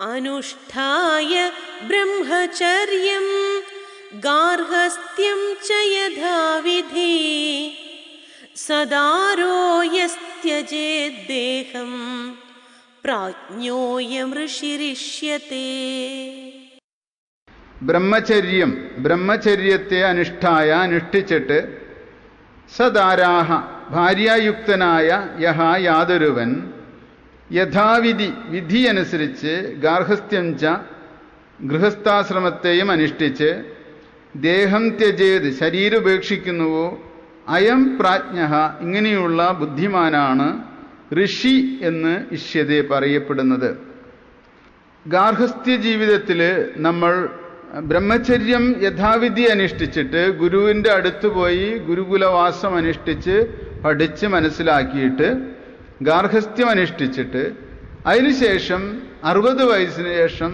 അനുഷ്ഠായ ബ്രഹ്മചര്യം ഗാർഹസ്ഥ്യം ച യഥാവിധി സദാരോയസ്ത്യജേദ്ദേഹം പ്രാജ്ഞോയം ഋഷിരിഷ്യത്തെ. ബ്രഹ്മചര്യത്തെ അനുഷ്ഠിച്ചിട്ട് സദാരാഹ ഭാര്യായുക്തനായ യഹ യാതൊരുവൻ യഥാവിധി വിധിയനുസരിച്ച് ഗാർഹസ്ഥ്യം ച ഗൃഹസ്ഥാശ്രമത്തെയും അനുഷ്ഠിച്ച് ദേഹം ത്യജേത് ശരീരം ഉപേക്ഷിക്കുന്നുവോ അയം പ്രാജ്ഞ ഇങ്ങനെയുള്ള ബുദ്ധിമാനാണ് ഋഷി എന്ന് ഇഷ്യതേ പറയപ്പെടുന്നത്. ഗാർഹസ്ഥ്യ ജീവിതത്തിൽ നമ്മൾ ബ്രഹ്മചര്യം യഥാവിധി അനുഷ്ഠിച്ചിട്ട് ഗുരുവിൻ്റെ അടുത്ത് പോയി ഗുരുകുലവാസം അനുഷ്ഠിച്ച് പഠിച്ച് മനസ്സിലാക്കിയിട്ട് ഗാർഹസ്ഥ്യം അനുഷ്ഠിച്ചിട്ട് അതിനുശേഷം 60 വയസ്സിന് ശേഷം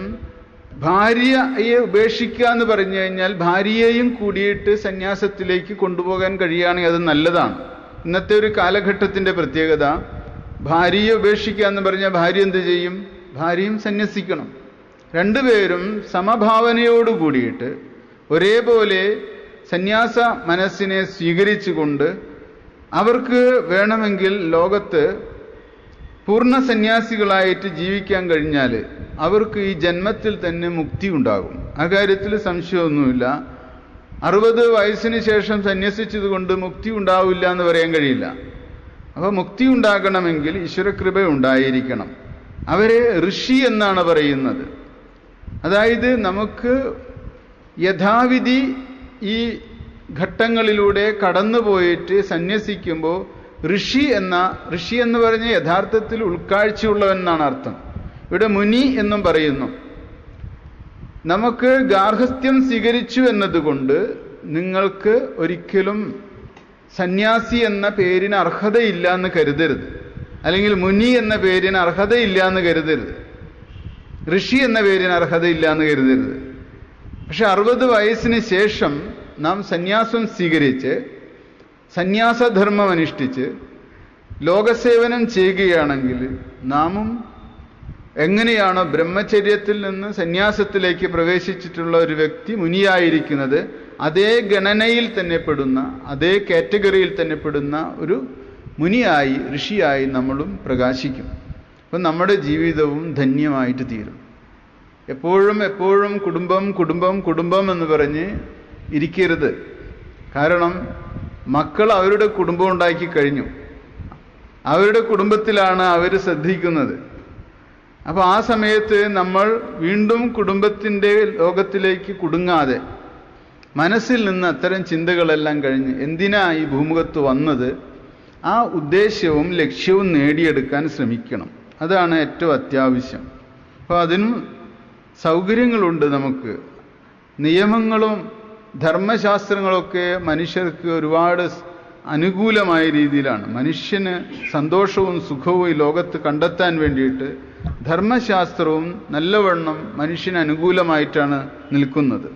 ഭാര്യയെ ഉപേക്ഷിക്കുക എന്ന് പറഞ്ഞു കഴിഞ്ഞാൽ ഭാര്യയെയും കൂടിയിട്ട് സന്യാസത്തിലേക്ക് കൊണ്ടുപോകാൻ കഴിയുകയാണെങ്കിൽ അത് നല്ലതാണ്. ഇന്നത്തെ ഒരു കാലഘട്ടത്തിൻ്റെ പ്രത്യേകത, ഭാര്യയെ ഉപേക്ഷിക്കുക എന്ന് പറഞ്ഞാൽ ഭാര്യ എന്ത് ചെയ്യും? ഭാര്യയും സന്യസിക്കണം. രണ്ടുപേരും സമഭാവനയോട് കൂടിയിട്ട് ഒരേപോലെ സന്യാസ മനസ്സിനെ സ്വീകരിച്ചുകൊണ്ട് അവർക്ക് വേണമെങ്കിൽ ലോകത്ത് പൂർണ്ണ സന്യാസികളായിട്ട് ജീവിക്കാൻ കഴിഞ്ഞാൽ അവർക്ക് ഈ ജന്മത്തിൽ തന്നെ മുക്തി ഉണ്ടാകും. അക്കാര്യത്തിൽ സംശയമൊന്നുമില്ല. 60 വയസ്സിന് ശേഷം സന്യസിച്ചതുകൊണ്ട് മുക്തി ഉണ്ടാവില്ല എന്ന് പറയാൻ കഴിയില്ല. അപ്പോൾ മുക്തി ഉണ്ടാകണമെങ്കിൽ ഈശ്വരകൃപ ഉണ്ടായിരിക്കണം. അവരെ ഋഷി എന്നാണ് പറയുന്നത്. അതായത് നമുക്ക് യഥാവിധി ഈ ഘട്ടങ്ങളിലൂടെ കടന്നുപോയിട്ട് സന്യസിക്കുമ്പോൾ ഋഷി എന്ന് പറഞ്ഞ യഥാർത്ഥത്തിൽ ഉൾക്കാഴ്ചയുള്ളവൻ എന്നാണ് അർത്ഥം. ഇവിടെ മുനി എന്നും പറയുന്നു. നമുക്ക് ഗാർഹസ്ഥ്യം സ്വീകരിച്ചു എന്നതുകൊണ്ട് നിങ്ങൾക്ക് ഒരിക്കലും സന്യാസി എന്ന പേരിന് അർഹതയില്ല എന്ന് കരുതരുത്, അല്ലെങ്കിൽ മുനി എന്ന പേരിന് അർഹതയില്ല എന്ന് കരുതരുത്, ഋഷി എന്ന പേരിന് അർഹതയില്ല എന്ന് കരുതരുത്. പക്ഷെ 60 വയസ്സിന് ശേഷം നാം സന്യാസം സ്വീകരിച്ച് സന്യാസധർമ്മം അനുഷ്ഠിച്ച് ലോകസേവനം ചെയ്യുകയാണെങ്കിൽ നാമും എങ്ങനെയാണോ ബ്രഹ്മചര്യത്തിൽ നിന്ന് സന്യാസത്തിലേക്ക് പ്രവേശിച്ചിട്ടുള്ള ഒരു വ്യക്തി മുനിയായിരിക്കുന്നത്, അതേ ഗണനയിൽ തന്നെ പെടുന്ന, അതേ കാറ്റഗറിയിൽ തന്നെ പെടുന്ന ഒരു മുനിയായി, ഋഷിയായി നമ്മളും പ്രകാശിക്കും. അപ്പം നമ്മുടെ ജീവിതവും ധന്യമായിട്ട് തീരും. എപ്പോഴും കുടുംബം എന്ന് പറഞ്ഞ് ഇരിക്കരുത്. കാരണം മക്കൾ അവരുടെ കുടുംബം ഉണ്ടാക്കി കഴിഞ്ഞു, അവരുടെ കുടുംബത്തിലാണ് അവർ ശ്രദ്ധിക്കുന്നത്. അപ്പോൾ ആ സമയത്ത് നമ്മൾ വീണ്ടും കുടുംബത്തിൻ്റെ ലോകത്തിലേക്ക് കുടുങ്ങാതെ മനസ്സിൽ നിന്ന് അത്തരം ചിന്തകളെല്ലാം കഴിഞ്ഞ് എന്തിനാ ഈ ഭൂമുഖത്ത് വന്നത്, ആ ഉദ്ദേശ്യവും ലക്ഷ്യവും നേടിയെടുക്കാൻ ശ്രമിക്കണം. അതാണ് ഏറ്റവും അത്യാവശ്യം. അപ്പോൾ അതിനും സൗകര്യങ്ങളുണ്ട്. നമുക്ക് നിയമങ്ങളും ധർമ്മശാസ്ത്രങ്ങളൊക്കെ മനുഷ്യർക്ക് ഒരുപാട് അനുകൂലമായ രീതിയിലാണ്. മനുഷ്യന് സന്തോഷവും സുഖവും ഈ ലോകത്ത് കണ്ടെത്താൻ വേണ്ടിയിട്ട് ധർമ്മശാസ്ത്രവും നല്ലവണ്ണം മനുഷ്യന് അനുകൂലമായിട്ടാണ് നിൽക്കുന്നത്.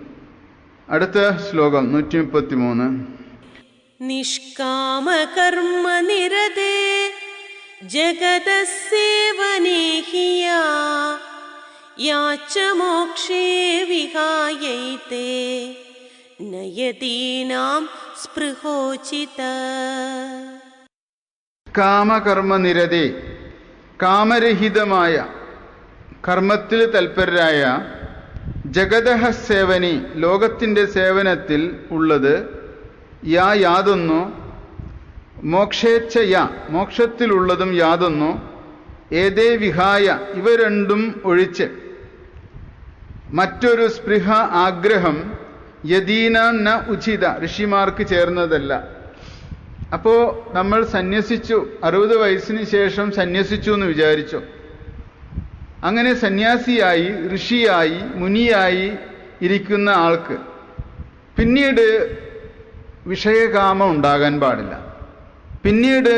അടുത്ത ശ്ലോകം 133. നിഷ്കാമകർമ്മ നിരതേ ജഗതസേവനേ ഹിയാ യാച മോക്ഷേ വിഹായൈതേ നയതീനാം സ്പൃഹോചിത. കാമകർമ്മനിരതേ, കാമരഹിതമായ കർമ്മത്തിൽ തൽപരരായ, ജഗതഃ സേവനി ലോകത്തിൻ്റെ സേവനത്തിൽ ഉള്ളത്, യാതൊന്നോ, മോക്ഷേച്ഛയ മോക്ഷത്തിലുള്ളതും യാതൊന്നോ, ഏതേ വിഹായ ഇവ രണ്ടും ഒഴിച്ച്, മറ്റൊരു സ്പൃഹ ആഗ്രഹം, യദീനാം ന ഉചിത ഋഷിമാർക്ക് ചേർന്നതല്ല. അപ്പോൾ നമ്മൾ സന്യസിച്ചു, 60 വയസ്സിന് ശേഷം സന്യസിച്ചു എന്ന് വിചാരിച്ചു. അങ്ങനെ സന്യാസിയായി, ഋഷിയായി, മുനിയായി ഇരിക്കുന്ന ആൾക്ക് പിന്നീട് വിഷയകാമം ഉണ്ടാകാൻ പാടില്ല, പിന്നീട്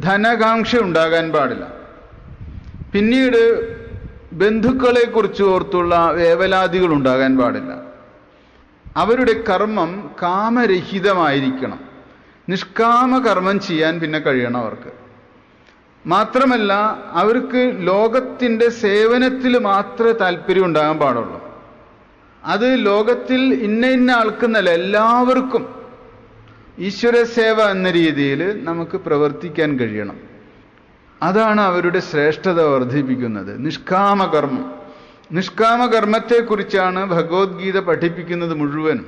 ധനകാംക്ഷ ഉണ്ടാകാൻ പാടില്ല, പിന്നീട് ബന്ധുക്കളെക്കുറിച്ച് ഓർത്തുള്ള വേവലാതികൾ ഉണ്ടാകാൻ പാടില്ല. അവരുടെ കർമ്മം കാമരഹിതമായിരിക്കണം. നിഷ്കാമ കർമ്മം ചെയ്യാൻ പിന്നെ കഴിയണം അവർക്ക്. മാത്രമല്ല അവർക്ക് ലോകത്തിൻ്റെ സേവനത്തിൽ മാത്രമേ താല്പര്യം ഉണ്ടാകാൻ പാടുള്ളൂ. അത് ലോകത്തിൽ ഇന്ന ആൾക്കെന്നല്ല, എല്ലാവർക്കും ഈശ്വര സേവ എന്ന രീതിയിൽ നമുക്ക് പ്രവർത്തിക്കാൻ കഴിയണം. അതാണ് അവരുടെ ശ്രേഷ്ഠത വർദ്ധിപ്പിക്കുന്നത്. നിഷ്കാമകർമ്മം. നിഷ്കാമകർമ്മത്തെക്കുറിച്ചാണ് ഭഗവത്ഗീത പഠിപ്പിക്കുന്നത് മുഴുവനും.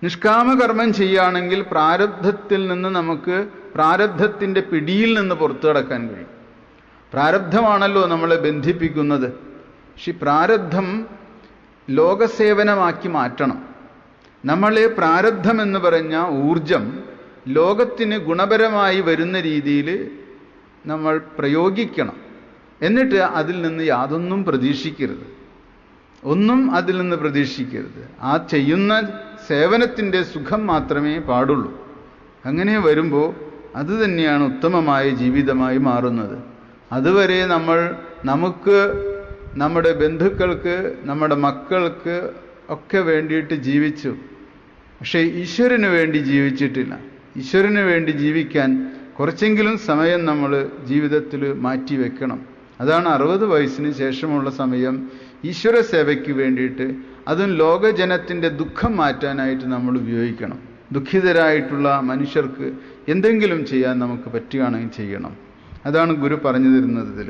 നിഷ്കാമകർമ്മം ചെയ്യുകയാണെങ്കിൽ പ്രാരബ്ധത്തിൽ നിന്ന് നമുക്ക് പ്രാരബ്ധത്തിൻ്റെ പിടിയിൽ നിന്ന് പുറത്തു കടക്കാൻ കഴിയും. പ്രാരബ്ധമാണല്ലോ നമ്മളെ ബന്ധിപ്പിക്കുന്നത്. പക്ഷെ പ്രാരബ്ധം ലോകസേവനമാക്കി മാറ്റണം. നമ്മളെ പ്രാരബ്ധം എന്ന് പറഞ്ഞ ഊർജം ലോകത്തിന് ഗുണപരമായി വരുന്ന രീതിയിൽ നമ്മൾ പ്രയോഗിക്കണം. എന്നിട്ട് അതിൽ നിന്ന് യാതൊന്നും പ്രതീക്ഷിക്കരുത്. ഒന്നും അതിൽ നിന്ന് പ്രതീക്ഷിക്കരുത്. ആ ചെയ്യുന്ന സേവനത്തിൻ്റെ സുഖം മാത്രമേ പാടുള്ളൂ. അങ്ങനെ വരുമ്പോൾ അത് തന്നെയാണ് ഉത്തമമായ ജീവിതമായി മാറുന്നത്. അതുവരെ നമുക്ക് നമ്മുടെ ബന്ധുക്കൾക്ക്, നമ്മുടെ മക്കൾക്ക് ഒക്കെ വേണ്ടിയിട്ട് ജീവിച്ചു. പക്ഷേ ഈശ്വരന് വേണ്ടി ജീവിച്ചിട്ടില്ല. ഈശ്വരന് വേണ്ടി ജീവിക്കാൻ കുറച്ചെങ്കിലും സമയം നമ്മൾ ജീവിതത്തിൽ മാറ്റിവെക്കണം. അതാണ് 60 വയസ്സിന് ശേഷമുള്ള സമയം ഈശ്വര സേവയ്ക്ക് വേണ്ടിയിട്ട്, അതും ലോകജനത്തിൻ്റെ ദുഃഖം മാറ്റാനായിട്ട് നമ്മൾ ഉപയോഗിക്കണം. ദുഃഖിതരായിട്ടുള്ള മനുഷ്യർക്ക് എന്തെങ്കിലും ചെയ്യാൻ നമുക്ക് പറ്റുകയാണെങ്കിൽ ചെയ്യണം. അതാണ് ഗുരു പറഞ്ഞു തരുന്നത് ഇതിൽ.